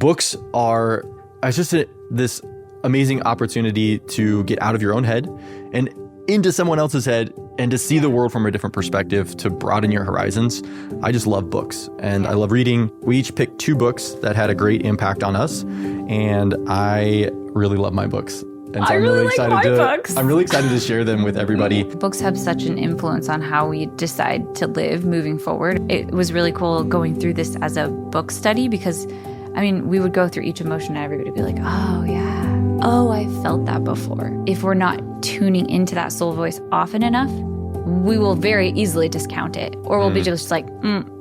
books are this amazing opportunity to get out of your own head and into someone else's head and to see the world from a different perspective, to broaden your horizons. I just love books and I love reading. We each picked 2 books that had a great impact on us, and I really love my books. And so I'm really excited to share them with everybody. Books have such an influence on how we decide to live moving forward. It was really cool going through this as a book study because, we would go through each emotion and everybody would be like, oh, yeah. Oh, I felt that before. If we're not tuning into that soul voice often enough, we will very easily discount it. Or we'll be just like,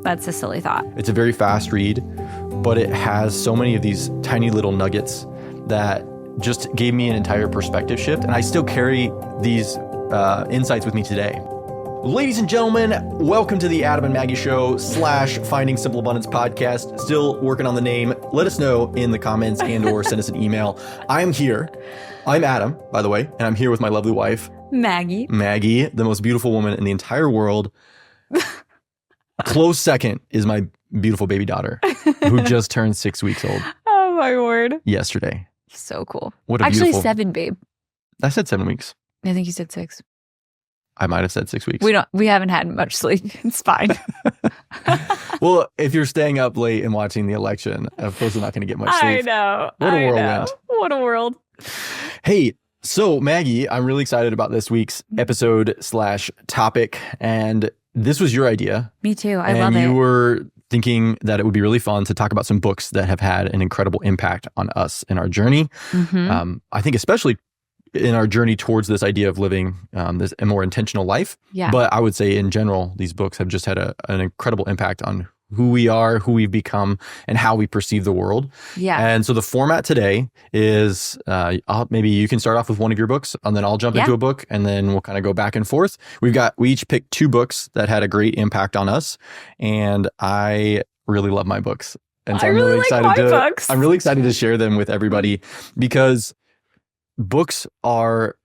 that's a silly thought. It's a very fast read, but it has so many of these tiny little nuggets that just gave me an entire perspective shift. And I still carry these insights with me today. Ladies and gentlemen, welcome to the Adam and Maggie Show / Finding Simple Abundance podcast. Still working on the name. Let us know in the comments and or send us an email. I'm here. I'm Adam, by the way, and I'm here with my lovely wife, Maggie. Maggie, the most beautiful woman in the entire world. Close second is my beautiful baby daughter, who just turned 6 weeks old. Oh, my word. Yesterday. So cool. What a Actually, beautiful... 7, babe. I said 7 weeks. I think you said 6. I might have said 6 weeks. We haven't had much sleep. It's fine. Well, if you're staying up late and watching the election, of course, we're not going to get much sleep. I know. What a whirlwind. What a world. Hey, so Maggie, I'm really excited about this week's episode / topic. And this was your idea. Me too. I love it. And you were thinking that it would be really fun to talk about some books that have had an incredible impact on us in our journey. Mm-hmm. I think especially in our journey towards this idea of living a more intentional life. Yeah. But I would say in general, these books have just had an incredible impact on who we are, who we've become, and how we perceive the world. Yeah. And so the format today is maybe you can start off with one of your books, and then I'll jump into a book, and then we'll kind of go back and forth. We each picked 2 books that had a great impact on us, and I really love my books. And so I'm really excited to share them with everybody, because books are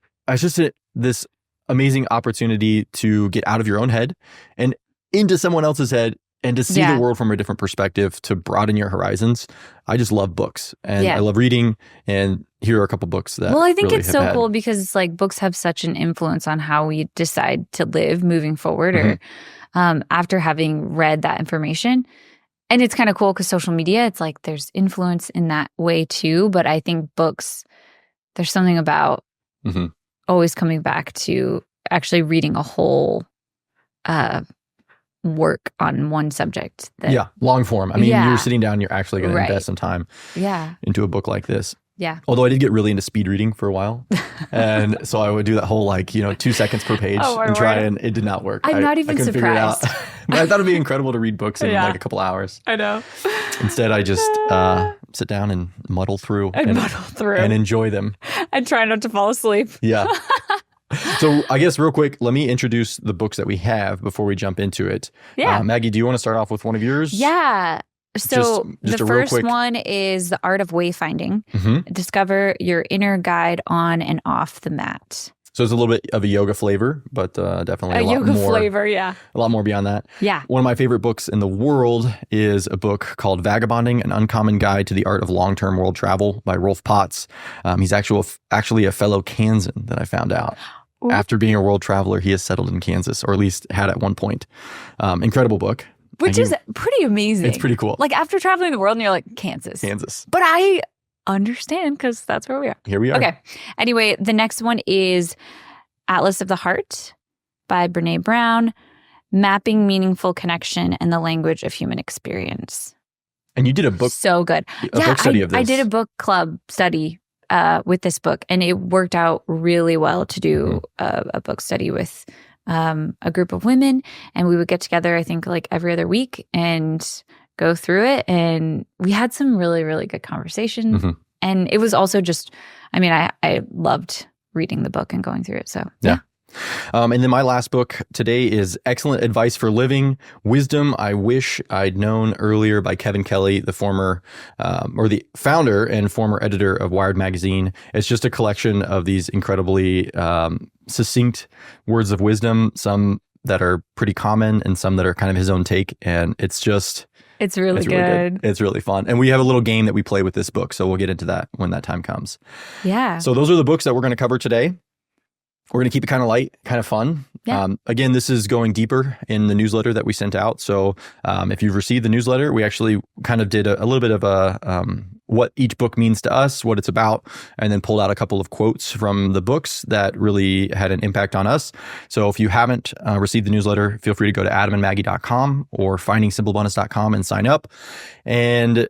this amazing opportunity to get out of your own head and into someone else's head and to see the world from a different perspective, to broaden your horizons. I just love books, and I love reading, and here are a couple books that I think really it's so cool because it's like books have such an influence on how we decide to live moving forward or after having read that information. And it's kind of cool because social media, it's like there's influence in that way too. But I think books, there's something about always coming back to actually reading a whole work on one subject. Long form. You're sitting down, you're actually going to invest some time into a book like this. Yeah. Although I did get really into speed reading for a while. And so I would do that whole 2 seconds per page and try, and it did not work. I'm not even surprised. Figure it out. But I thought it'd be incredible to read books in a couple hours. I know. Instead, I just sit down and muddle through and enjoy them. And try not to fall asleep. Yeah. So I guess real quick, let me introduce the books that we have before we jump into it. Yeah. Maggie, do you want to start off with one of yours? Yeah. So just the first one is The Art of Wayfinding. Discover your inner guide on and off the mat. So it's a little bit of a yoga flavor, but definitely a lot yoga more flavor, a lot more beyond that. Yeah. One of my favorite books in the world is a book called Vagabonding, An Uncommon Guide to the Art of Long-Term World Travel by Rolph. He's actually a fellow Kansan that I found out. Ooh. After being a world traveler, he has settled in Kansas, or at least had at one point. Incredible book. Which is pretty amazing. It's pretty cool. Like after traveling the world and you're like, Kansas. But I understand because that's where we are. Here we are. Okay. Anyway, the next one is Atlas of the Heart by Brene Brown, Mapping Meaningful Connection and the Language of Human Experience. And you did a book. So good. Book study of this. I did a book club study with this book, and it worked out really well to do a book study with a group of women, and we would get together, I think, like every other week and go through it. And we had some really, really good conversation. And it was also just, I loved reading the book and going through it. So, yeah. And then my last book today is Excellent Advice for Living, Wisdom I Wish I'd Known Earlier by Kevin Kelly, the former, or the founder and former editor of Wired Magazine. It's just a collection of these incredibly succinct words of wisdom, some that are pretty common and some that are kind of his own take. And it's just It's really good. It's really fun. And we have a little game that we play with this book. So we'll get into that when that time comes. Yeah. So those are the books that we're going to cover today. We're going to keep it kind of light, kind of fun. Yeah. Again, this is going deeper in the newsletter that we sent out. So if you've received the newsletter, we actually kind of did a little bit of a what each book means to us, what it's about, and then pulled out a couple of quotes from the books that really had an impact on us. So if you haven't received the newsletter, feel free to go to adamandmaggie.com or findingsimplebonus.com and sign up. And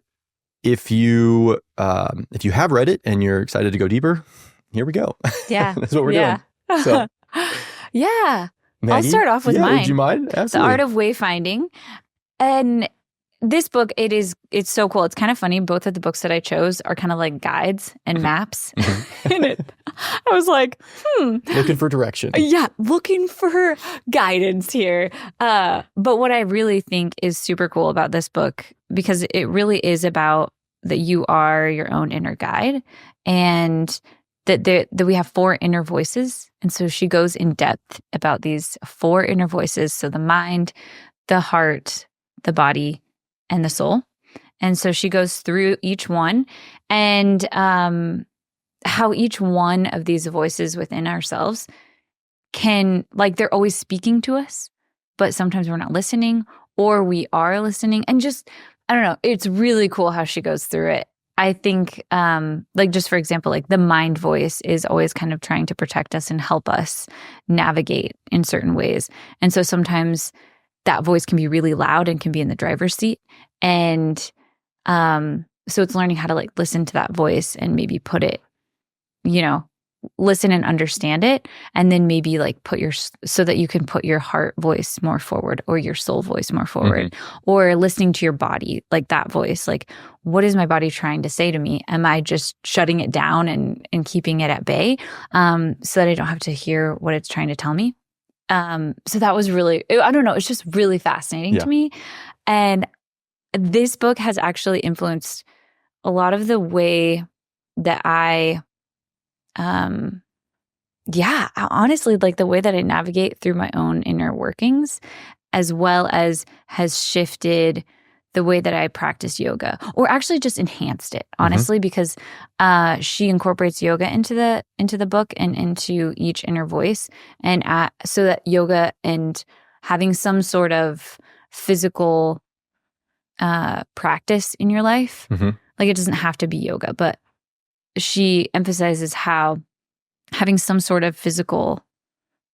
if you have read it and you're excited to go deeper, here we go. Yeah. That's what we're doing. So, yeah. Maggie, I'll start off with mine. Would you mind? Absolutely. The Art of Wayfinding. And this book, it's so cool. It's kind of funny. Both of the books that I chose are kind of like guides and maps. In it, I was like, looking for direction. Yeah, looking for guidance here. But what I really think is super cool about this book, because it really is about that you are your own inner guide, and that we have 4 inner voices. And so she goes in depth about these 4 inner voices. So the mind, the heart, the body, and the soul. And so she goes through each one and how each one of these voices within ourselves can, like, they're always speaking to us, but sometimes we're not listening, or we are listening. And just, I don't know, it's really cool how she goes through it. I think, like, just for example, like the mind voice is always kind of trying to protect us and help us navigate in certain ways. And so sometimes that voice can be really loud and can be in the driver's seat. And so it's learning how to, like, listen to that voice and maybe put it, listen and understand it, and then maybe like so that you can put your heart voice more forward, or your soul voice more forward, or listening to your body, like that voice, like, what is my body trying to say to me? Am I just shutting it down and keeping it at bay, so that I don't have to hear what it's trying to tell me? So that was really, I don't know, it's just really fascinating to me. And this book has actually influenced a lot of the way that I honestly, like the way that I navigate through my own inner workings, as well as has shifted the way that I practice yoga, or actually just enhanced it, honestly, because she incorporates yoga into the book and into each inner voice, and so that yoga and having some sort of physical practice in your life, like it doesn't have to be yoga, but she emphasizes how having some sort of physical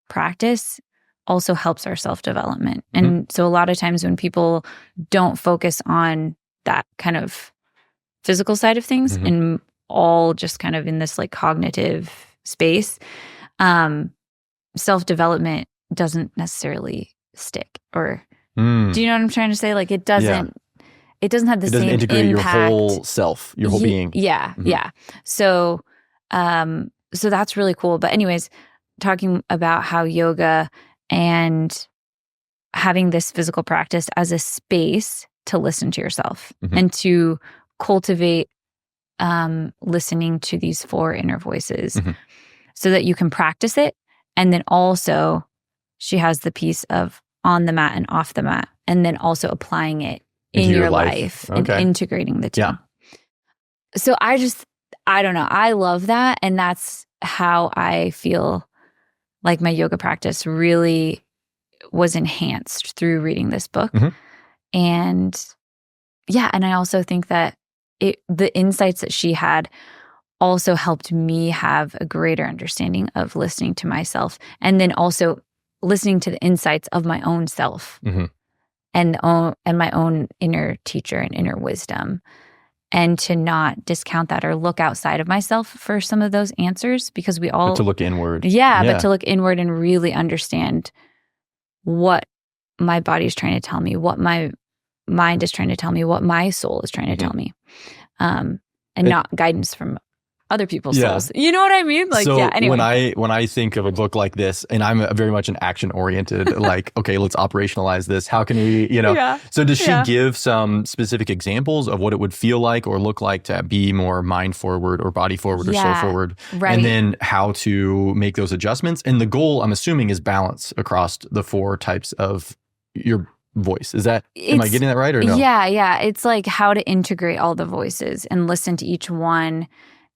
practice also helps our self-development. And so a lot of times when people don't focus on that kind of physical side of things and all just kind of in this like cognitive space, self-development doesn't necessarily stick. Or do you know what I'm trying to say? Like it doesn't have the same integrate impact. Your whole self, your whole being. Yeah. So so that's really cool. But anyways, talking about how yoga and having this physical practice as a space to listen to yourself and to cultivate listening to these 4 inner voices so that you can practice it. And then also she has the piece of on the mat and off the mat, and then also applying it in your life and integrating the two. Yeah. So I don't know. I love that. And that's how I feel like my yoga practice really was enhanced through reading this book. And and I also think that the insights that she had also helped me have a greater understanding of listening to myself, and then also listening to the insights of my own self and my own inner teacher and inner wisdom, and to not discount that or look outside of myself for some of those answers, because we all— But to look inward. But to look inward and really understand what my body's trying to tell me, what my mind is trying to tell me, what my soul is trying to tell me, and not guidance from other people's souls. You know what I mean? Like, so anyway. when I think of a book like this, and I'm very much an action oriented, like, okay, let's operationalize this. How can we, So does she give some specific examples of what it would feel like or look like to be more mind forward or body forward or soul forward? Right. And then how to make those adjustments? And the goal, I'm assuming, is balance across the 4 types of your voice. Am I getting that right or no? Yeah. It's like how to integrate all the voices and listen to each one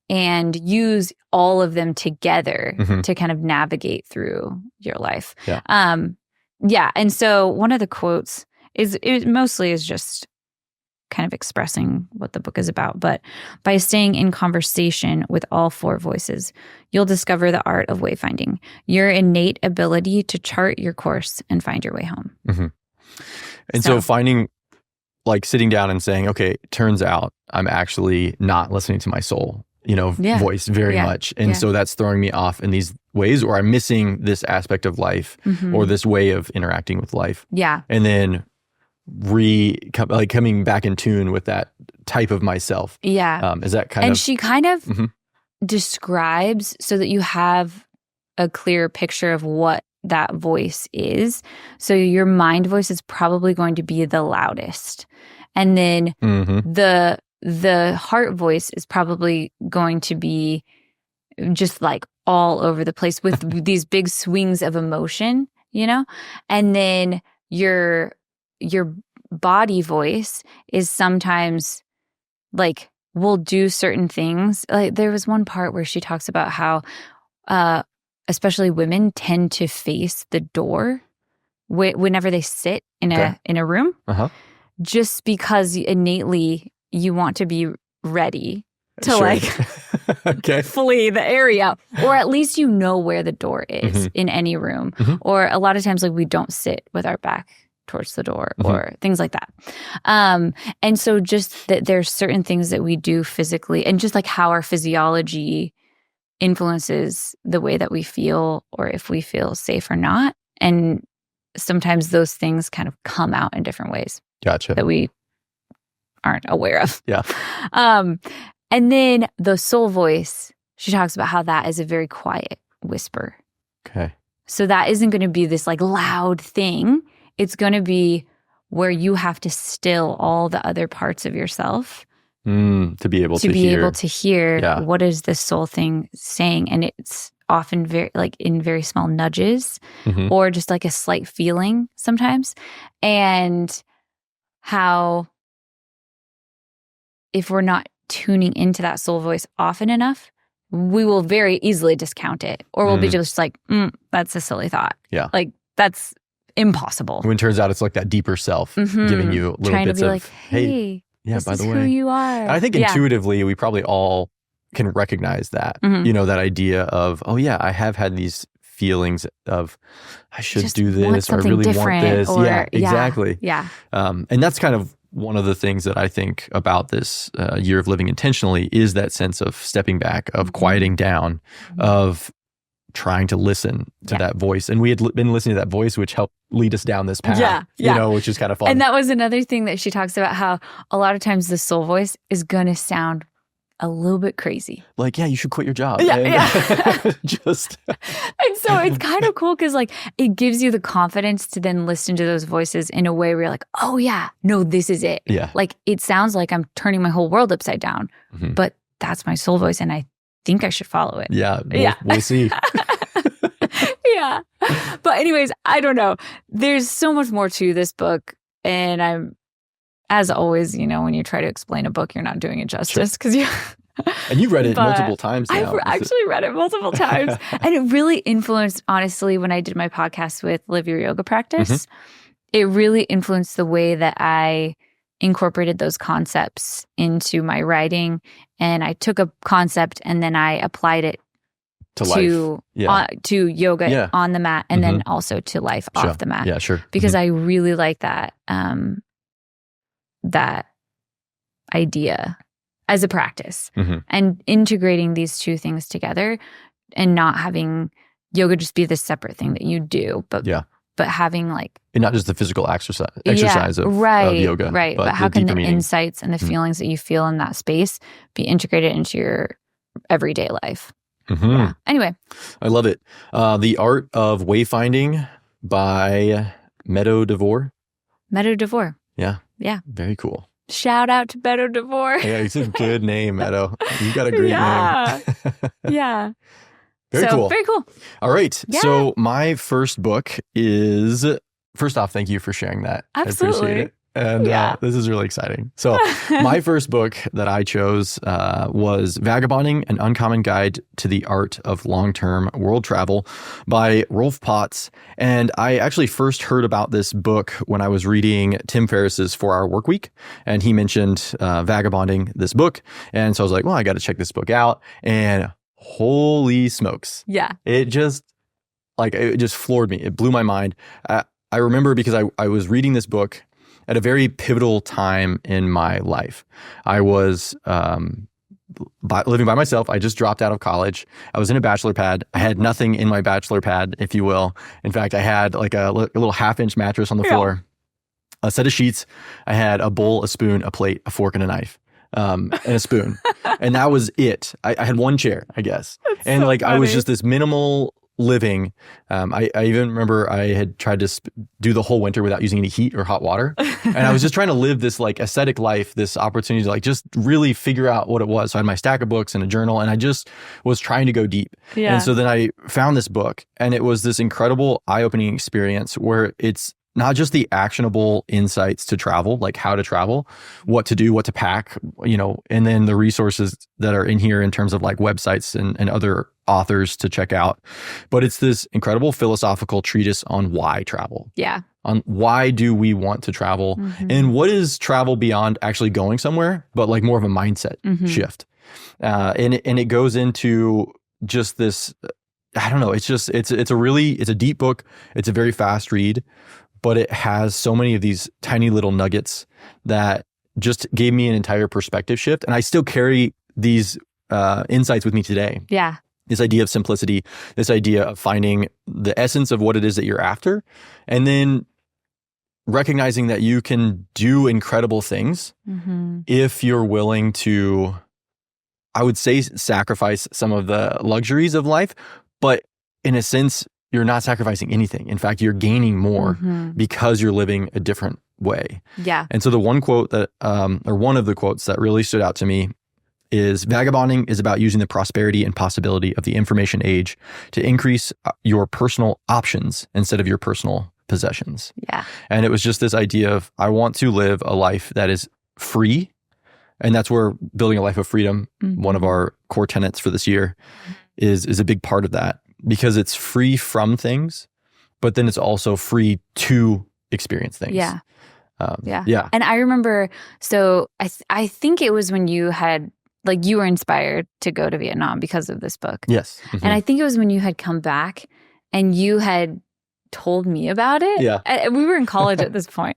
and use all of them together to kind of navigate through your life. Yeah. And so one of the quotes it mostly is just kind of expressing what the book is about. But by staying in conversation with all four voices, you'll discover the art of wayfinding, your innate ability to chart your course and find your way home. And so finding, like sitting down and saying, okay, turns out I'm actually not listening to my soul, voice very much. And so that's throwing me off in these ways, or I'm missing this aspect of life or this way of interacting with life. Yeah. And then coming back in tune with that type of myself. Yeah. Is that kind of... And she kind of describes so that you have a clear picture of what that voice is. So your mind voice is probably going to be the loudest. And then the heart voice is probably going to be just like all over the place with these big swings of emotion, And then your body voice is sometimes like will do certain things. Like there was one part where she talks about how especially women tend to face the door whenever they sit in a room, just because innately you want to be ready to flee the area, or at least where the door is in any room. Or a lot of times like we don't sit with our back towards the door or things like that. And so just that there's certain things that we do physically, and just like how our physiology influences the way that we feel or if we feel safe or not. And sometimes those things kind of come out in different ways. Gotcha. That we aren't aware of. Yeah. And then the soul voice, she talks about how that is a very quiet whisper. Okay. So that isn't going to be this like loud thing. It's going to be where you have to still all the other parts of yourself to be able to hear what is this soul thing saying. And it's often very like in very small nudges or just like a slight feeling sometimes. And how if we're not tuning into that soul voice often enough, we will very easily discount it, or we'll be just like, that's a silly thought. Yeah. Like that's impossible. When it turns out it's like that deeper self giving you little trying bits to be of, like, hey, yeah, by the way, who you are. And I think intuitively we probably all can recognize that, that idea of, oh yeah, I have had these feelings of I should just do this, or I really want this. Yeah, exactly. Yeah. And that's kind of one of the things that I think about this year of living intentionally is that sense of stepping back, of quieting down, of trying to listen to that voice. And we had been listening to that voice, which helped lead us down this path, which is kind of fun. And that was another thing that she talks about, how a lot of times the soul voice is going to sound a little bit crazy. Like, yeah, you should quit your job. Yeah. And so it's kind of cool because like it gives you the confidence to then listen to those voices in a way where you're like, oh yeah, no, this is it. Yeah. Like it sounds like I'm turning my whole world upside down, but that's my soul voice and I think I should follow it. Yeah. We'll see. Yeah. But anyways, I don't know. There's so much more to this book. And I'm, as always, when you try to explain a book, you're not doing it justice because you... And you've read it multiple times now. I've actually read it multiple times. And it really influenced, honestly, when I did my podcast with Live Your Yoga Practice, it really influenced the way that I incorporated those concepts into my writing. And I took a concept and then I applied it to yoga on the mat, and then also to life off the mat. Yeah, sure. Because I really like that that idea as a practice, and integrating these two things together, and not having yoga just be this separate thing that you do, but having like, and not just the physical exercise of yoga, right? But how can the insights and the feelings that you feel in that space be integrated into your everyday life? Yeah. Anyway, I love it. The Art of Wayfinding by Devor. Meadow Devor. Yeah. Yeah. Very cool. Shout out to Meadow Devor. Yeah, it's a good name, Meadow. You got a great name. Yeah. Very cool. Very cool. All right. Yeah. So my first book is first off, thank you for sharing that. Absolutely. I appreciate it. And this is really exciting. So my first book that I chose was Vagabonding, An Uncommon Guide to the Art of Long-Term World Travel by Rolph. And I actually first heard about this book when I was reading Tim Ferriss's 4-Hour Workweek. And he mentioned Vagabonding, this book. And so I was like, well, I got to check this book out. And holy smokes. Yeah. It just floored me. It blew my mind. I remember because I was reading this book at a very pivotal time in my life. I was living by myself. I just dropped out of college. I was in a bachelor pad. I had nothing in my bachelor pad, if you will. In fact, I had like a little 1/2-inch mattress on the floor, a set of sheets. I had a bowl, a spoon, a plate, a fork, and a knife, and a spoon. And that was it. I had one chair, I guess. That's and so like funny. I was just this minimal living. I even remember I had tried to do the whole winter without using any heat or hot water. And I was just trying to live this like ascetic life, this opportunity to like just really figure out what it was. So I had my stack of books and a journal, and I just was trying to go deep. Yeah. And so then I found this book, and it was this incredible eye-opening experience where it's not just the actionable insights to travel, like how to travel, what to do, what to pack, and then the resources that are in here in terms of like websites and other authors to check out. But it's this incredible philosophical treatise on why travel. Yeah. On why do we want to travel, and what is travel beyond actually going somewhere, but like more of a mindset shift. And it goes into just this, I don't know, it's a deep book. It's a very fast read, but it has so many of these tiny little nuggets that just gave me an entire perspective shift. And I still carry these insights with me today. Yeah. This idea of simplicity, this idea of finding the essence of what it is that you're after, and then recognizing that you can do incredible things if you're willing to, I would say, sacrifice some of the luxuries of life, but in a sense, you're not sacrificing anything. In fact, you're gaining more because you're living a different way. Yeah. And so the one quote that, or one of the quotes that really stood out to me is, vagabonding is about using the prosperity and possibility of the information age to increase your personal options instead of your personal possessions. Yeah. And it was just this idea of, I want to live a life that is free. And that's where building a life of freedom, one of our core tenets for this year, is a big part of that, because it's free from things, but then it's also free to experience things. Yeah. Yeah. And I remember, so I think it was when you had, like, you were inspired to go to Vietnam because of this book. Yes. And I think it was when you had come back and you had told me about it. Yeah. We were in college at this point.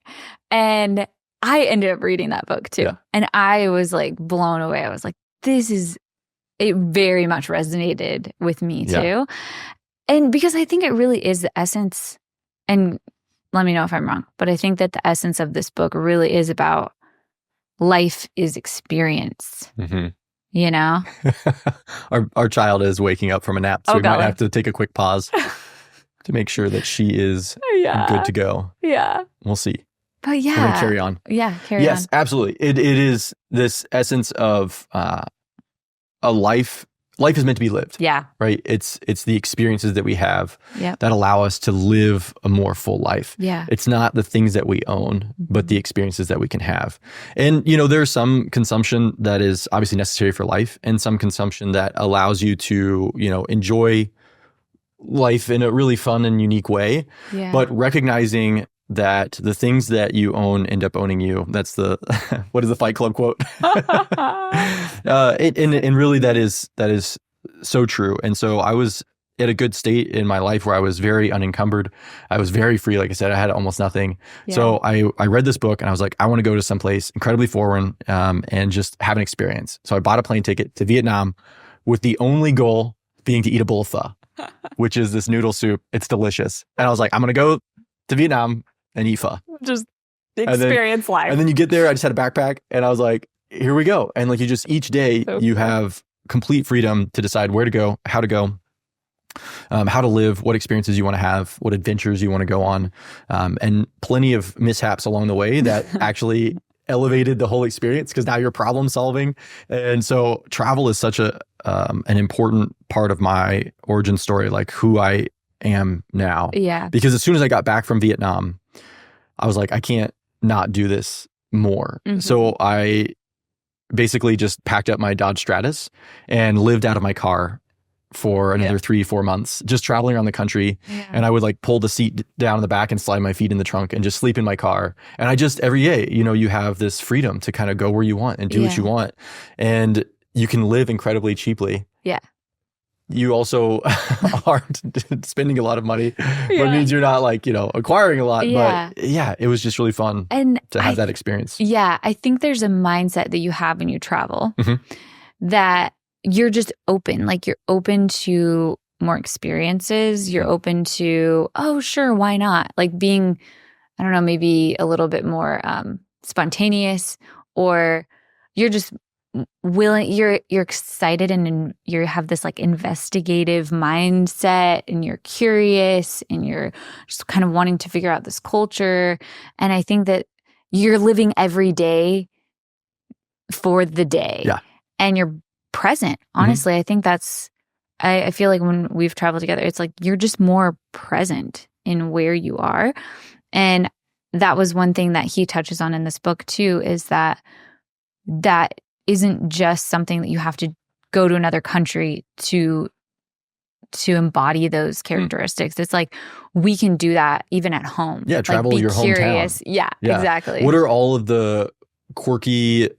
And I ended up reading that book too. Yeah. And I was like blown away. I was like, it very much resonated with me too. Yeah. And because I think it really is the essence, and let me know if I'm wrong, but I think that the essence of this book really is about life is experience. You know? Our child is waking up from a nap, so we might have to take a quick pause to make sure that she is good to go. Yeah. We'll see. But yeah. We're going to carry on. Yeah, carry on. Yes, absolutely. It is this essence of a life. Life is meant to be lived. Yeah. Right? It's the experiences that we have Yep. that allow us to live a more full life. Yeah. It's not the things that we own, but the experiences that we can have. And, there's some consumption that is obviously necessary for life, and some consumption that allows you to, enjoy life in a really fun and unique way. Yeah. But recognizing that the things that you own end up owning you. That's the, what is the Fight Club quote? And really that is so true. And so I was at a good state in my life where I was very unencumbered. I was very free. Like I said, I had almost nothing. Yeah. So I read this book and I was like, I want to go to someplace incredibly foreign and just have an experience. So I bought a plane ticket to Vietnam with the only goal being to eat a bowl of pho, which is this noodle soup. It's delicious. And I was like, I'm going to go to Vietnam and eat pho. Just experience life. And then you get there, I just had a backpack and I was like, here we go. And like you just, each day you have complete freedom to decide where to go, how to live, what experiences you want to have, what adventures you want to go on. And plenty of mishaps along the way that actually elevated the whole experience, because now you're problem solving. And so travel is such an important part of my origin story, like who I am now. Yeah. Because as soon as I got back from Vietnam, I was like, I can't not do this more. Mm-hmm. So I basically just packed up my Dodge Stratus and lived out of my car for another 3-4 months, just traveling around the country. Yeah. And I would like pull the seat down in the back and slide my feet in the trunk and just sleep in my car. And I just, every day, you know, you have this freedom to kind of go where you want and do what you want. And you can live incredibly cheaply. Yeah. You also aren't spending a lot of money, but it means you're not like, you know, acquiring a lot. But yeah, it was just really fun to have that experience. Yeah. I think there's a mindset that you have when you travel that you're just open. Like you're open to more experiences. You're open to, oh, sure, why not? Like being, I don't know, maybe a little bit more spontaneous, or you're just willing, you're excited and you have this like investigative mindset, and you're curious and you're just kind of wanting to figure out this culture. And I think that you're living every day for the day. Yeah. And you're present. Honestly, I think that's, I feel like when we've traveled together, it's like you're just more present in where you are. And that was one thing that he touches on in this book too, is that isn't just something that you have to go to another country to embody those characteristics. It's like we can do that even at home. Yeah, travel like, your curious. hometown. Yeah, exactly. What are all of the quirky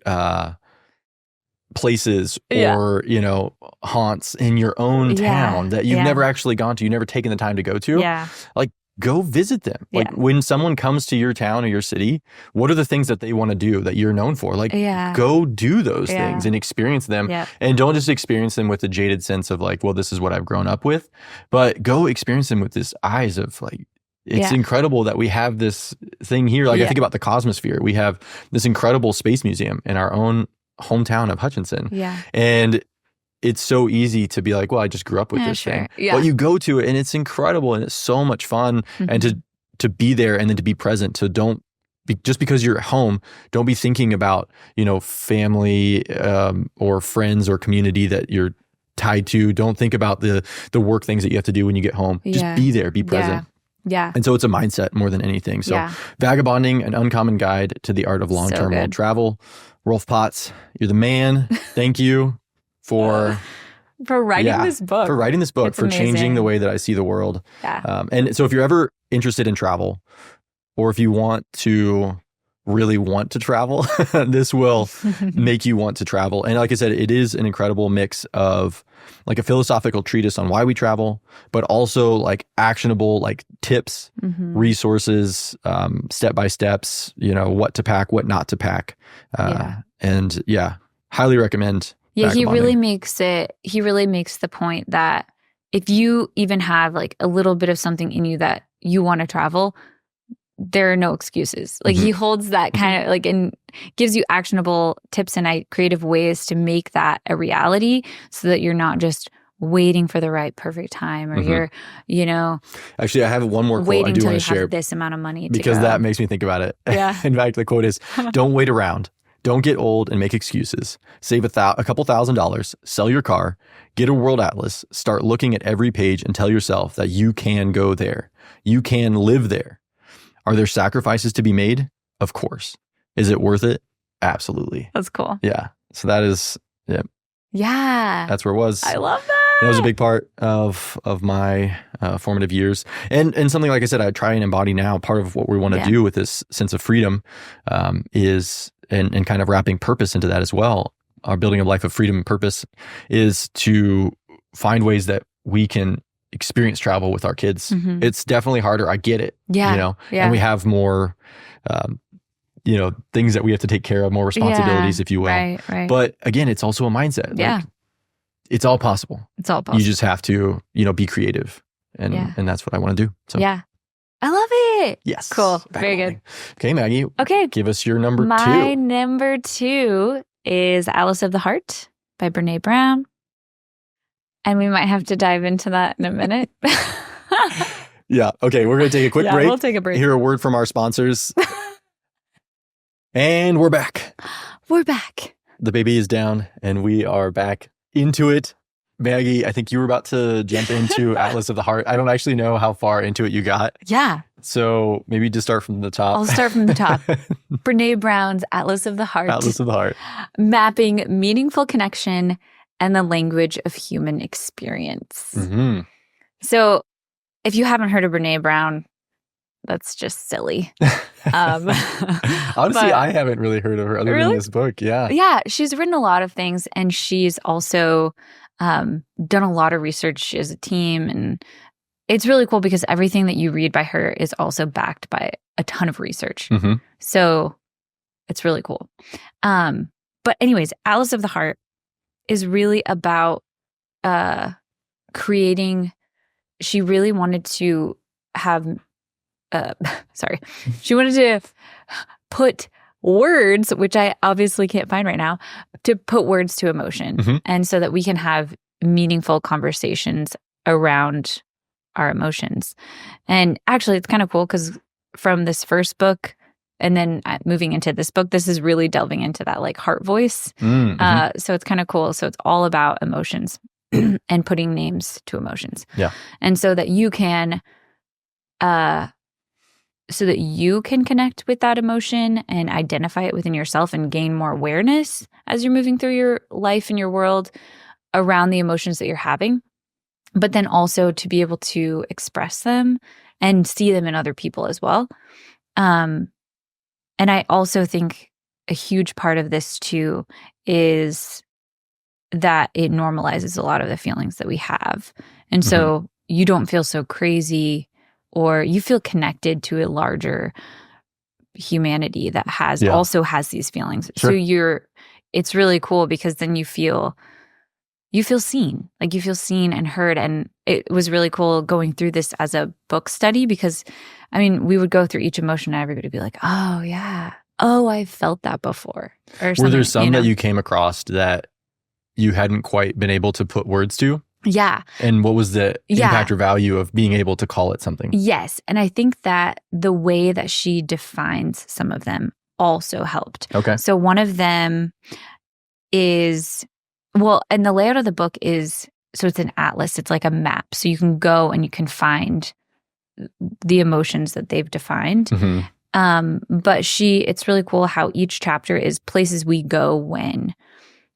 places or, you know, haunts in your own town that you've never actually gone to, you've never taken the time to go to? Yeah. Like, go visit them. Like when someone comes to your town or your city, what are the things that they want to do that you're known for? Like go do those things and experience them. And don't just experience them with the jaded sense of like, well, this is what I've grown up with, but go experience them with this eyes of like, it's incredible that we have this thing here. Like I think about the Cosmosphere. We have this incredible space museum in our own hometown of Hutchinson. Yeah. And it's so easy to be like, well, I just grew up with this thing. Yeah. But you go to it and it's incredible and it's so much fun. And to be there and then to be present, to don't be, just because you're at home, don't be thinking about, you know, family or friends or community that you're tied to. Don't think about the work things that you have to do when you get home. Just be there, be present. Yeah. And so it's a mindset more than anything. So Vagabonding, an uncommon guide to the art of long-term world travel. Rolph Potts, you're the man. Thank you for writing this book. For writing this book, it's for amazing. Changing the way that I see the world. Yeah. And so if you're ever interested in travel, or if you want to really want to travel, this will make you want to travel. And like I said, it is an incredible mix of like a philosophical treatise on why we travel, but also like actionable like tips, resources, step-by-steps, you know, what to pack, what not to pack. And highly recommend. Yeah, he really makes the point that if you even have like a little bit of something in you that you want to travel, there are no excuses. Like he holds that kind of like and gives you actionable tips and creative ways to make that a reality so that you're not just waiting for the right perfect time or you're, you know. Actually, I have one more quote I do want to share. This amount of money because that makes me think about it. Yeah. In fact, the quote is, don't wait around. Don't get old and make excuses. Save a couple $1,000s, sell your car, get a world atlas, start looking at every page and tell yourself that you can go there. You can live there. Are there sacrifices to be made? Of course. Is it worth it? Absolutely. That's cool. Yeah. So that is, yeah. That's where it was. I love that. That was a big part of my formative years. And something, like I said, I try and embody now. Part of what we want to do with this sense of freedom is, and kind of wrapping purpose into that as well. Our building a life of freedom and purpose is to find ways that we can experience travel with our kids. It's definitely harder. I get it. Yeah. You know, and we have more, you know, things that we have to take care of, more responsibilities, if you will. Right. But again, it's also a mindset. Yeah. Like, it's all possible. It's all possible. You just have to, you know, be creative. And that's what I want to do. So yeah. I love it. Yes. Cool. Very good. Okay, Maggie. Okay. Give us your number 2. My number 2 is Alice of the Heart by Brene Brown. And we might have to dive into that in a minute. Yeah. Okay. We're going to take a quick break. We'll take a break. Hear a word from our sponsors. And we're back. We're back. The baby is down and we are back into it. Maggie, I think you were about to jump into Atlas of the Heart. I don't actually know how far into it you got. Yeah. So maybe just start from the top. I'll start from the top. Brene Brown's Atlas of the Heart. Atlas of the Heart. Mapping meaningful connection and the language of human experience. Mm-hmm. So if you haven't heard of Brene Brown, that's just silly. Honestly, I haven't really heard of her other than this book. Yeah. Yeah. She's written a lot of things, and she's also done a lot of research as a team. And it's really cool because everything that you read by her is also backed by a ton of research. Mm-hmm. So it's really cool. But anyways, Atlas of the Heart is really about creating. She really wanted to have she wanted to put words, which I obviously can't find right now, to put words to emotion. Mm-hmm. And so that we can have meaningful conversations around our emotions. And actually, it's kind of cool because from this first book and then moving into this book, this is really delving into that like heart voice. Mm-hmm. So it's kind of cool. So it's all about emotions and putting names to emotions. Yeah. And so that you can connect with that emotion and identify it within yourself and gain more awareness as you're moving through your life and your world around the emotions that you're having, but then also to be able to express them and see them in other people as well. And I also think a huge part of this too is that it normalizes a lot of the feelings that we have. And so you don't feel so crazy, or you feel connected to a larger humanity that also has these feelings. Sure. So it's really cool because then you feel seen, like you feel seen and heard. And it was really cool going through this as a book study because, I mean, we would go through each emotion and everybody would be like, oh yeah, oh, I felt that before. Or were there some that you came across that you hadn't quite been able to put words to? Yeah. And what was the impact or value of being able to call it something? Yes. And I think that the way that she defines some of them also helped. Okay. So one of them is, and the layout of the book is, so it's an atlas. It's like a map. So you can go and you can find the emotions that they've defined. Mm-hmm. But it's really cool how each chapter is places we go when.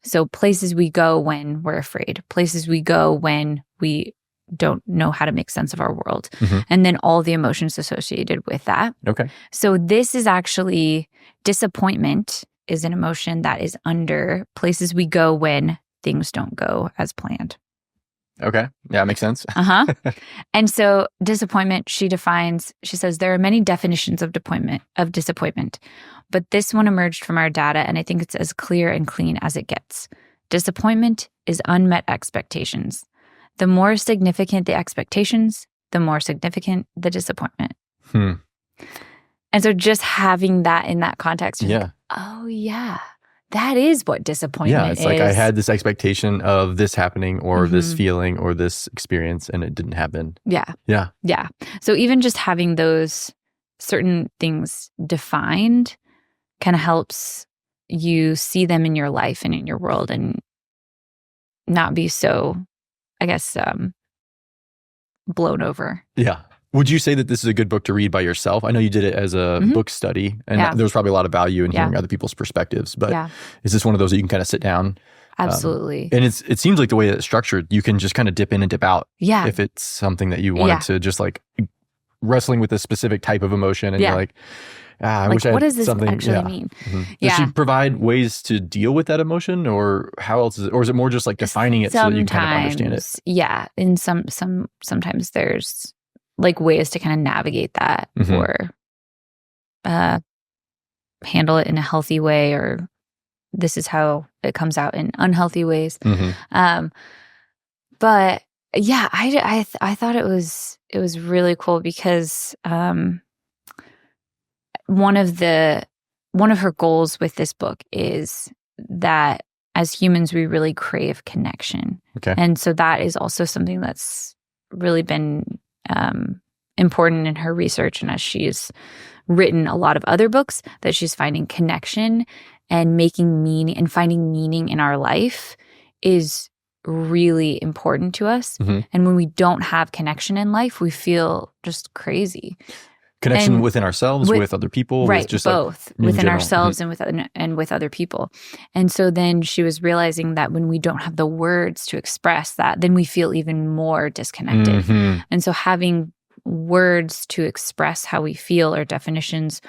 So places we go when we're afraid, places we go when we don't know how to make sense of our world, and then all the emotions associated with that. Okay. So this is actually disappointment is an emotion that is under places we go when things don't go as planned. Okay. Yeah, makes sense. And so disappointment, she says there are many definitions of disappointment, but this one emerged from our data, and I think it's as clear and clean as it gets. Disappointment is unmet expectations. The more significant the expectations, the more significant the disappointment. And so just having that in that context, like, oh yeah, that is what disappointment is. Yeah, it's like I had this expectation of this happening or this feeling or this experience, and it didn't happen. Yeah. Yeah. Yeah. So even just having those certain things defined kind of helps you see them in your life and in your world and not be so, I guess, blown over. Yeah. Would you say that this is a good book to read by yourself? I know you did it as a book study, and there's probably a lot of value in hearing other people's perspectives, but is this one of those that you can kind of sit down? Absolutely. And it seems like the way that it's structured, you can just kind of dip in and dip out. Yeah. If it's something that you wanted to just like wrestling with a specific type of emotion and you're like, I wish I had what does this something actually mean? Does she provide ways to deal with that emotion, or how else is it, or is it more just like defining it so that you kind of understand it? Yeah. And sometimes there's like ways to kind of navigate that or handle it in a healthy way, or this is how it comes out in unhealthy ways. But yeah, I thought it was really cool because one of her goals with this book is that as humans we really crave connection. Okay. And so that is also something that's really been important in her research, and as she's written a lot of other books, that she's finding connection and making meaning and finding meaning in our life is really important to us. Mm-hmm. And when we don't have connection in life, we feel just crazy. Connection within ourselves, with other people, right? With just both like, within general. ourselves and with other people. And so then she was realizing that when we don't have the words to express that, then we feel even more disconnected. Mm-hmm. And so having words to express how we feel or definitions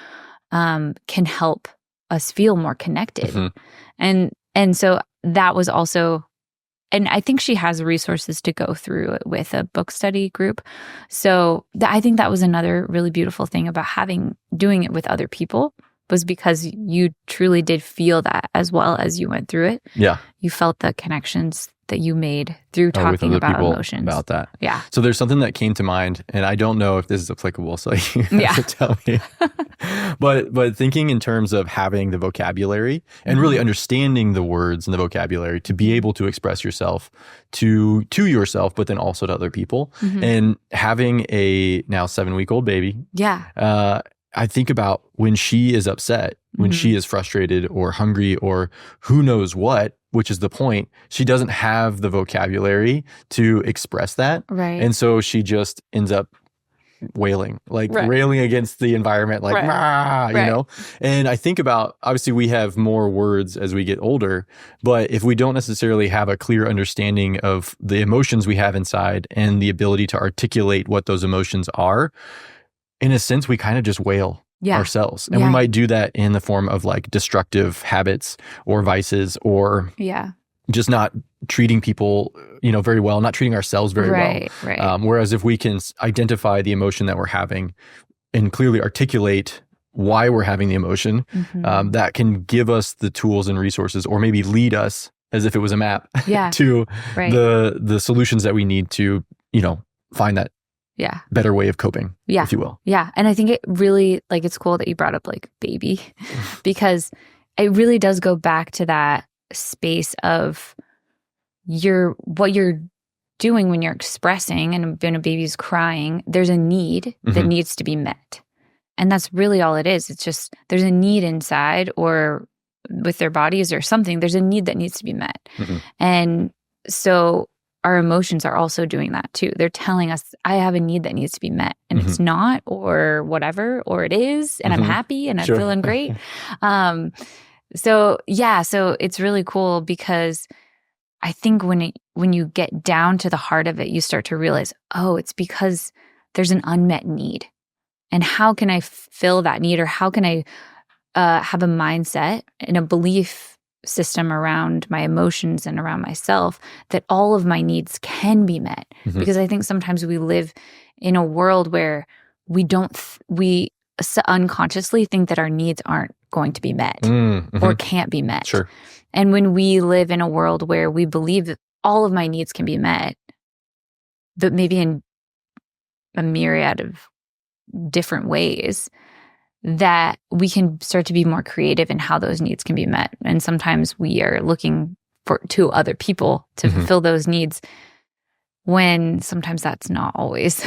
can help us feel more connected. Mm-hmm. And so that was also. And I think she has resources to go through with a book study group. So I think that was another really beautiful thing about doing it with other people, was because you truly did feel that as well as you went through it. Yeah. You felt the connections that you made through talking with other about people emotions. About that. Yeah. So there's something that came to mind, and I don't know if this is applicable, so you have to tell me. But thinking in terms of having the vocabulary and really understanding the words and the vocabulary to be able to express yourself to yourself, but then also to other people. And having a now 7-week-old baby. Yeah. I think about when she is upset, when she is frustrated or hungry or who knows what, which is the point, she doesn't have the vocabulary to express that. Right. And so she just ends up wailing, like railing against the environment, like, you know? And I think about, obviously we have more words as we get older, but if we don't necessarily have a clear understanding of the emotions we have inside and the ability to articulate what those emotions are, in a sense, we kind of just wail ourselves. And we might do that in the form of like destructive habits or vices or just not treating people, very well, not treating ourselves very well. Right. Whereas if we can identify the emotion that we're having and clearly articulate why we're having the emotion, that can give us the tools and resources, or maybe lead us as if it was a map to the solutions that we need to, find that better way of coping, if you will. Yeah. And I think it really, like, it's cool that you brought up like baby, because it really does go back to that space of what you're doing when you're expressing, and when a baby's crying, there's a need that needs to be met. And that's really all it is. It's just, there's a need inside, or with their bodies or something, there's a need that needs to be met. And so our emotions are also doing that too. They're telling us, I have a need that needs to be met, and it's not, or whatever, or it is, and I'm happy and I'm feeling great. So it's really cool, because I think when you get down to the heart of it, you start to realize, oh, it's because there's an unmet need. And how can I fill that need, or how can I have a mindset and a belief system around my emotions and around myself that all of my needs can be met? Because I think sometimes we live in a world where we unconsciously think that our needs aren't going to be met or can't be met. Sure. And when we live in a world where we believe that all of my needs can be met, but maybe in a myriad of different ways, that we can start to be more creative in how those needs can be met. And sometimes we are looking to other people to fulfill those needs, when sometimes that's not always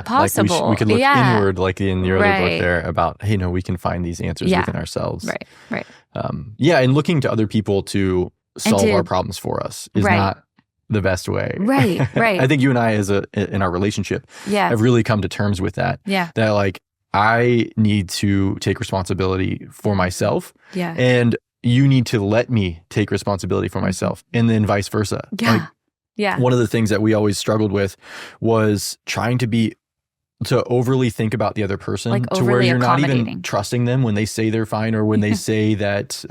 possible. Like we could look inward, like in your other book there, about, hey, no, we can find these answers within ourselves. Right. And looking to other people to solve our problems for us is not the best way. Right. I think you and I, in our relationship, have really come to terms with that. Yeah. That like, I need to take responsibility for myself. Yeah. And you need to let me take responsibility for myself, and then vice versa. Yeah. One of the things that we always struggled with was trying to overly think about the other person, like to where you're not even trusting them when they say they're fine, or when they say that,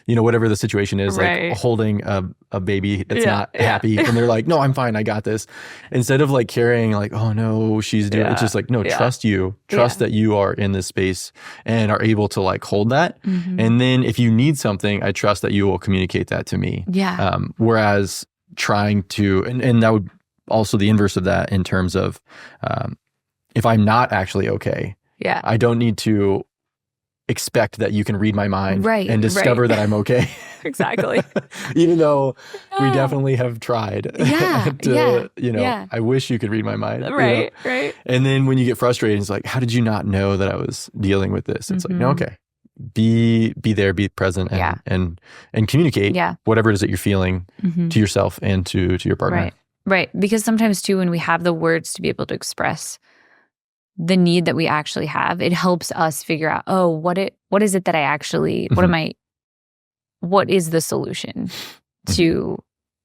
whatever the situation is, like holding a baby that's not happy, and they're like, no, I'm fine, I got this. Instead of like carrying like, oh no, she's doing, it's just like, no, trust that you are in this space and are able to like hold that. And then if you need something, I trust that you will communicate that to me. Whereas trying to, and that would also the inverse of that, in terms of, if I'm not actually okay, I don't need to expect that you can read my mind and discover that I'm okay. Exactly. Even though we definitely have tried. I wish you could read my mind. Right. And then when you get frustrated, it's like, how did you not know that I was dealing with this? It's like, no, okay. be there, be present, and communicate whatever it is that you're feeling to yourself and to your partner. Right. Because sometimes too, when we have the words to be able to express the need that we actually have, it helps us figure out, what is it that I actually, what is the solution to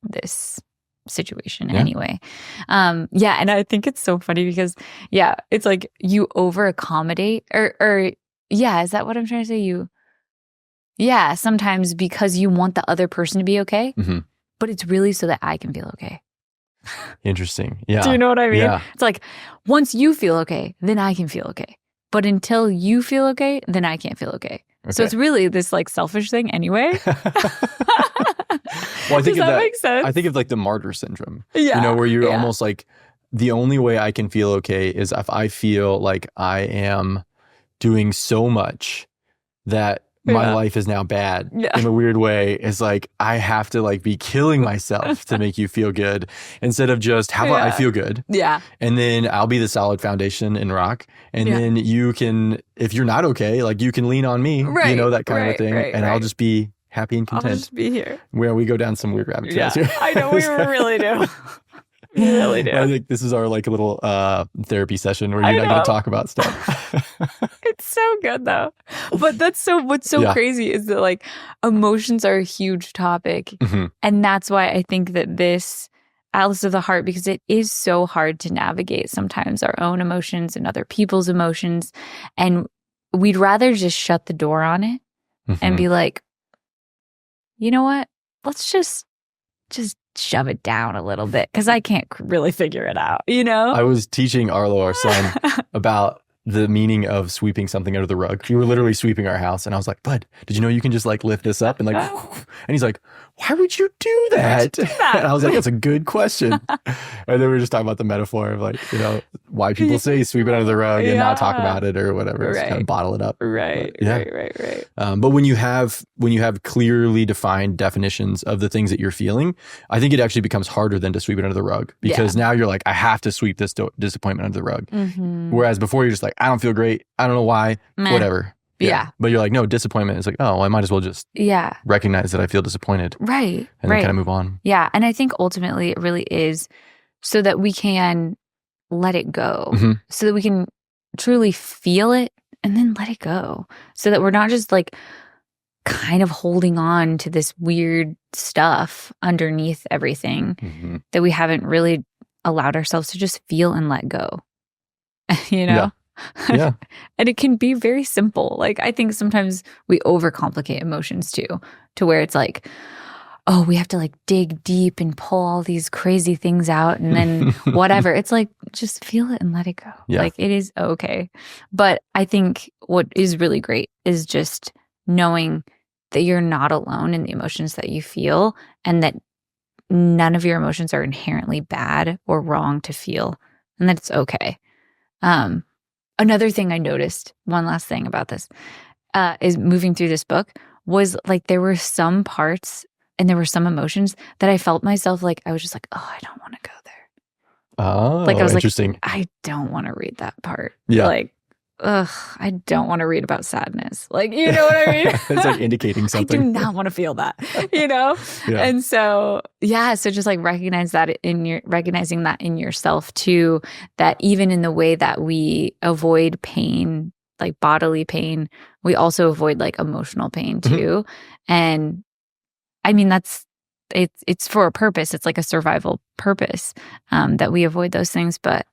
this situation anyway. And I think it's so funny because it's like you over accommodate or is that what I'm trying to say? Sometimes because you want the other person to be okay, but it's really so that I can feel okay. Interesting. Yeah. Do you know what I mean? Yeah. It's like once you feel okay, then I can feel okay. But until you feel okay, then I can't feel okay. So it's really this like selfish thing anyway. Well, I think Does that make sense? I think of like the martyr syndrome. Where you're almost like, the only way I can feel okay is if I feel like I am doing so much that my life is now bad in a weird way. It's like I have to like be killing myself to make you feel good instead of just how about I feel good? Yeah. And then I'll be the solid foundation and rock. And then you can, if you're not okay, like you can lean on me, that kind of a thing. And I'll just be happy and content. I'll just be here. Where we go down some weird rabbit trails here. I know, we really do. We really do. I think this is our like little therapy session where you're not going to talk about stuff. It's so good though. But what's so crazy is that like emotions are a huge topic. And that's why I think that this Atlas of the Heart, because it is so hard to navigate sometimes our own emotions and other people's emotions. And we'd rather just shut the door on it and be like, you know what? Let's just shove it down a little bit because I can't really figure it out, I was teaching Arlo, our son, about the meaning of sweeping something under the rug. We were literally sweeping our house and I was like, bud, did you know you can just like lift this up and like, and he's like, why would you do that? And I was like, that's a good question. And then we were just talking about the metaphor of like, why people say sweep it under the rug and not talk about it or whatever. Just kind of bottle it up. Right. But when you have clearly defined definitions of the things that you're feeling, I think it actually becomes harder than to sweep it under the rug because now you're like, I have to sweep this disappointment under the rug. Whereas before you're just like, I don't feel great. I don't know why, whatever. Yeah. But you're like, no, disappointment is like, oh, well, I might as well just recognize that I feel disappointed. Right. And then kind of move on. Yeah. And I think ultimately it really is so that we can let it go, so that we can truly feel it and then let it go, so that we're not just like kind of holding on to this weird stuff underneath everything that we haven't really allowed ourselves to just feel and let go, Yeah. And it can be very simple. Like I think sometimes we overcomplicate emotions too, to where it's like, oh, we have to like dig deep and pull all these crazy things out and then whatever. It's like, just feel it and let it go. Like it is okay. But I think what is really great is just knowing that you're not alone in the emotions that you feel and that none of your emotions are inherently bad or wrong to feel and that it's okay. Another thing I noticed, one last thing about this, is moving through this book was like there were some parts and there were some emotions that I felt myself like I was just like, oh, I don't want to go there. Oh, like I was interesting. Like, I don't want to read that part. Yeah. Like, I don't want to read about sadness. Like, you know what I mean? It's like indicating something. I do not want to feel that, And so, so just like recognizing that in yourself too, that even in the way that we avoid pain, like bodily pain, we also avoid like emotional pain too. And I mean, it's for a purpose. It's like a survival purpose, that we avoid those things. But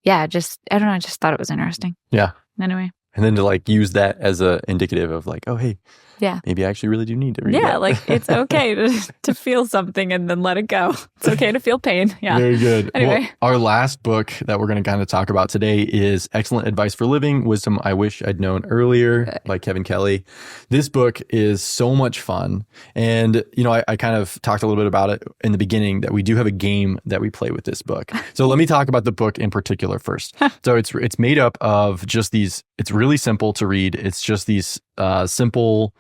I don't know. I just thought it was interesting. Yeah. Anyway. And then to like use that as a indicative of like, oh, hey, maybe I actually really do need to read that. Like it's okay to feel something and then let it go. It's okay to feel pain. Yeah. Very good. Anyway. Well, our last book that we're going to kind of talk about today is Excellent Advice for Living, Wisdom I Wish I'd Known Earlier by Kevin Kelly. This book is so much fun. And, I kind of talked a little bit about it in the beginning that we do have a game that we play with this book. So let me talk about the book in particular first. So it's made up of just these, it's really simple to read. It's just these simple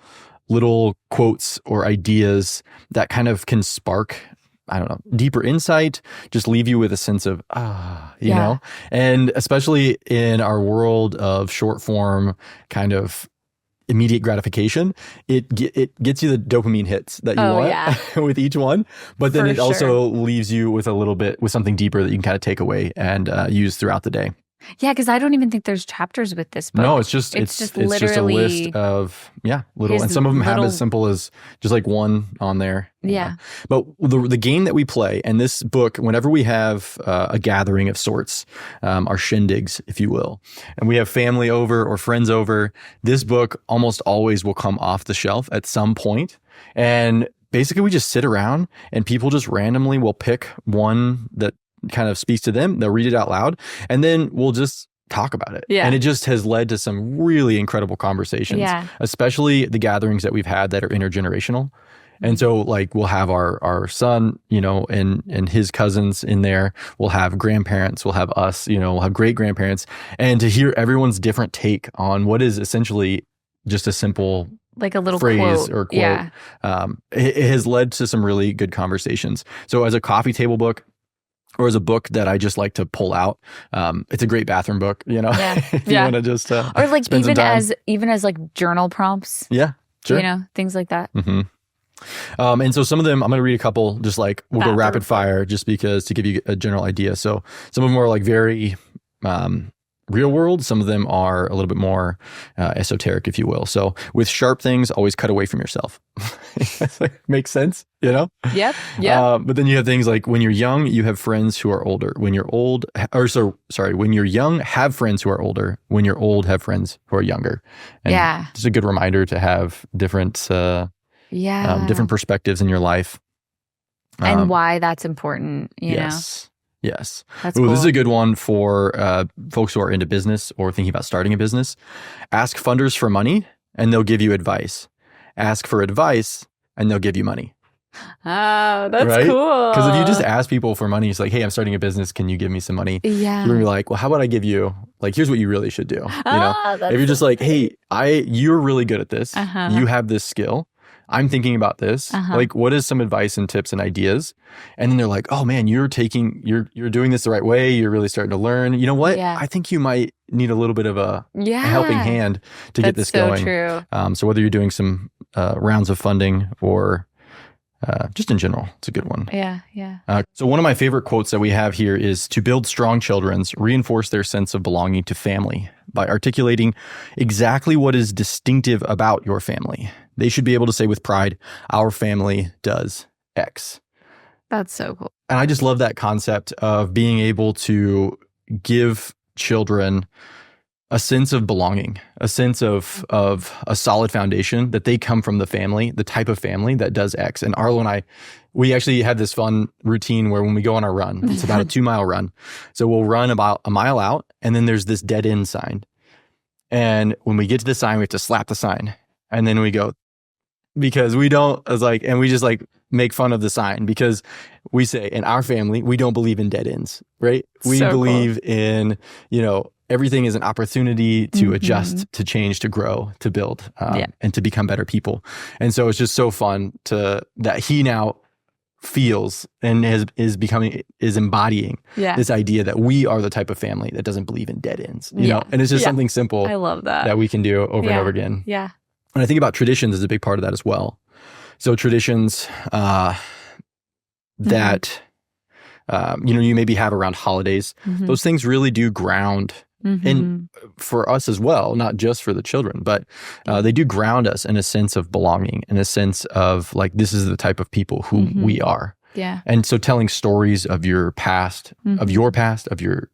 little quotes or ideas that kind of can spark, I don't know, deeper insight, just leave you with a sense of, you know, and especially in our world of short form kind of immediate gratification, it gets you the dopamine hits that you want with each one. But then it also leaves you with something deeper that you can kind of take away and use throughout the day. Yeah, because I don't even think there's chapters with this book. No, it's just literally a list of little, and some of them have as simple as just like one on there. Yeah. But the game that we play, and this book, whenever we have a gathering of sorts, our shindigs, if you will, and we have family over or friends over, this book almost always will come off the shelf at some point. And basically we just sit around and people just randomly will pick one that kind of speaks to them. They'll read it out loud, and then we'll just talk about it. Yeah. And it just has led to some really incredible conversations, especially the gatherings that we've had that are intergenerational. And so like we'll have our son, and his cousins in there. We'll have grandparents, we'll have us, we'll have great grandparents, and to hear everyone's different take on what is essentially just a simple like a little phrase quote. or quote. Yeah. It has led to some really good conversations. So as a coffee table book, or as a book that I just like to pull out, it's a great bathroom book, if you want to just or like even as like journal prompts. Yeah, sure. Things like that. Mm-hmm. And so some of them, I'm going to read a couple, just like we'll go rapid fire, just because to give you a general idea. So some of them are like very real world. Some of them are a little bit more esoteric, if you will. So with sharp things, always cut away from yourself. Makes sense, Yep. But then you have things like when you're young, you have friends who are older. When you're when you're young, have friends who are older. When you're old, have friends who are younger. And it's a good reminder to have different different perspectives in your life. And why that's important, you know? Yes. That's cool. This is a good one for folks who are into business or thinking about starting a business. Ask funders for money and they'll give you advice. Ask for advice and they'll give you money. Oh, that's cool. Because if you just ask people for money, it's like, hey, I'm starting a business. Can you give me some money? Yeah. You're going to be like, well, how about I give you, like, here's what you really should do. If you're just like, hey, you're really good at this. You have this skill. I'm thinking about this. Like, what is some advice and tips and ideas? And then they're like, oh man, you're doing this the right way. You're really starting to learn. You know what? Yeah. I think you might need a little bit of a helping hand to get this going. True. So whether you're doing some rounds of funding or just in general, it's a good one. Yeah. So one of my favorite quotes that we have here is, to build strong children, reinforce their sense of belonging to family by articulating exactly what is distinctive about your family. They should be able to say with pride, our family does X. That's so cool. And I just love that concept of being able to give children a sense of belonging, a sense of a solid foundation, that they come from the family, the type of family that does X. And Arlo and I, we actually have this fun routine where when we go on our run, it's about a 2-mile run. So we'll run about a mile out, and then there's this dead end sign. And when we get to the sign, we have to slap the sign. And then we go, because we don't, and we just like make fun of the sign, because we say in our family, we don't believe in dead ends, right? We believe in, everything is an opportunity to adjust, to change, to grow, to build, and to become better people. And so it's just so fun that he now feels and is embodying this idea that we are the type of family that doesn't believe in dead ends, you know? And it's just something simple. I love that we can do over and over again. Yeah. And I think about traditions as a big part of that as well. So traditions that, you maybe have around holidays, those things really do ground. And for us as well, not just for the children, but they do ground us in a sense of belonging, in a sense of like, this is the type of people who we are. Yeah. And so telling stories of your past, of your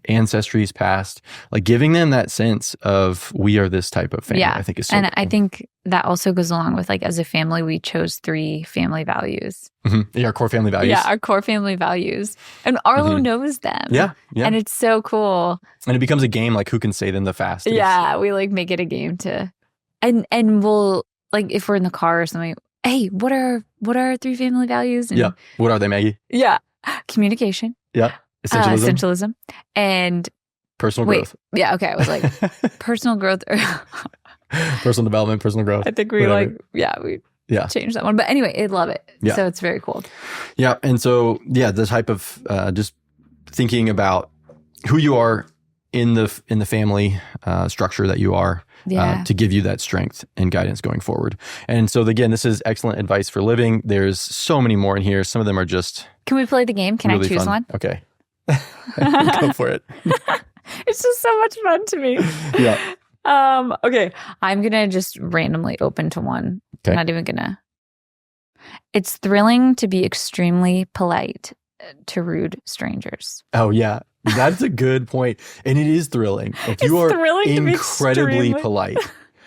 ancestry's past, like giving them that sense of we are this type of family, I think is so cool. I think that also goes along with, like, as a family, we chose 3 family values. Yeah, our core family values. Yeah, our core family values. And Arlo knows them. Yeah. And it's so cool. And it becomes a game, like who can say them the fastest. Yeah, we like make it a game to, and we'll, like, if we're in the car or something, hey, what are our 3 family values? And, what are they, Maggie? Yeah. Communication. Yeah. Essentialism. And personal growth. Yeah. Okay. I was like, personal growth. Personal development, personal growth. I think we changed that one. But anyway, I love it. Yeah. So it's very cool. Yeah. And so, the type of just thinking about who you are in the family structure that you are, to give you that strength and guidance going forward. And so again, this is excellent advice for living. There's so many more in here. Some of them are just Can we play the game? Can really I choose fun. one? Okay. Go for it. It's just so much fun to me. Yeah. Okay. I'm going to just randomly open to one. Okay. I'm not even going to. It's thrilling to be extremely polite to rude strangers. Oh, yeah. That's a good point. And it is thrilling. If you are incredibly polite,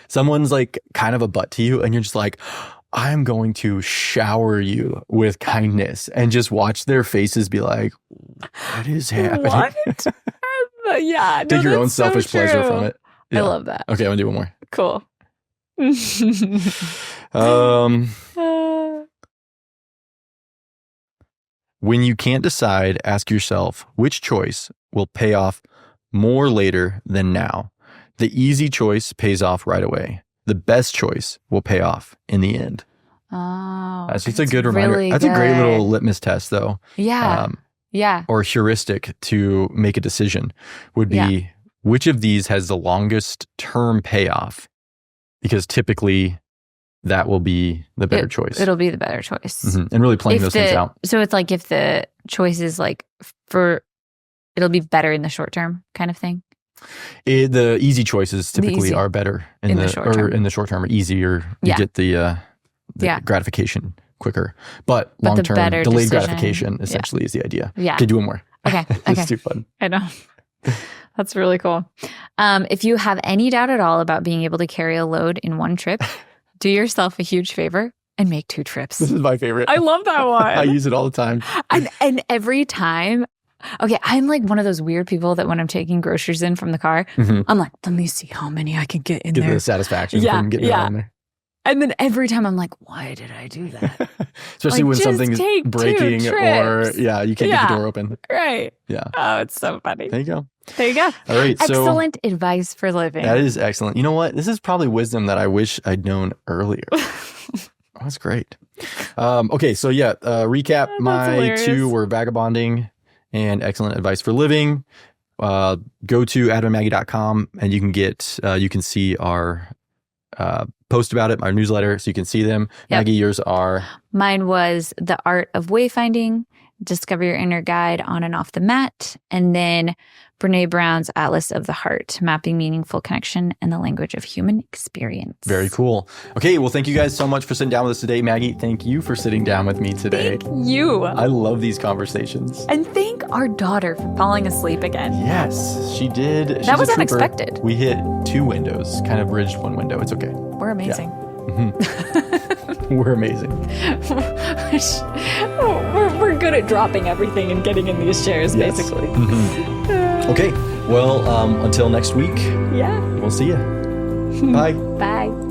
someone's like kind of a butt to you and you're just like, I'm going to shower you with kindness, and just watch their faces be like, what is happening? What? Yeah. Take your own selfish pleasure from it. I love that. Okay, I'm going to do one more. Cool. When you can't decide, ask yourself which choice will pay off more later than now. The easy choice pays off right away. The best choice will pay off in the end. Oh, that's just a good reminder. Really that's a great little litmus test, though. Yeah. Or heuristic to make a decision would be which of these has the longest term payoff? Because typically that will be the better choice. It'll be the better choice. Mm-hmm. And really playing those things out. So it's like if the choice is like it'll be better in the short term kind of thing. The easy choices typically are better in the short term. In the short term, or easier. You get the gratification quicker. But long term, delayed gratification essentially is the idea. Yeah. Okay, do one more. Okay. It's too fun. I know. That's really cool. If you have any doubt at all about being able to carry a load in one trip, do yourself a huge favor and make 2 trips. This is my favorite. I love that one. I use it all the time. And every time, okay, I'm like one of those weird people that when I'm taking groceries in from the car, I'm like, let me see how many I can get in there. Get the satisfaction from getting it on there. And then every time I'm like, why did I do that? Especially when something's breaking or you can't get the door open. Right. Yeah. Oh, it's so funny. There you go. There you go. All right. Excellent advice for living. That is excellent. You know what? This is probably wisdom that I wish I'd known earlier. That's great. Okay. So recap. My hilarious. 2 were Vagabonding and Excellent Advice for Living. Go to adamandmaggie.com and you can see our post about it, our newsletter, so you can see them. Yep. Maggie, yours are? Mine was The Art of Wayfinding, Discover Your Inner Guide on and Off the Mat, and then Brene Brown's Atlas of the Heart, Mapping Meaningful Connection and the Language of Human Experience. Very cool. Okay, well, thank you guys so much for sitting down with us today. Maggie, thank you for sitting down with me today. Thank you. I love these conversations. And thank our daughter for falling asleep again. Yes, she did. That was unexpected. We hit 2 windows, kind of bridged 1 window. It's okay. We're amazing. Yeah. We're amazing. we're good at dropping everything and getting in these chairs, basically. Okay. Well, until next week. Yeah. We'll see you. Bye. Bye.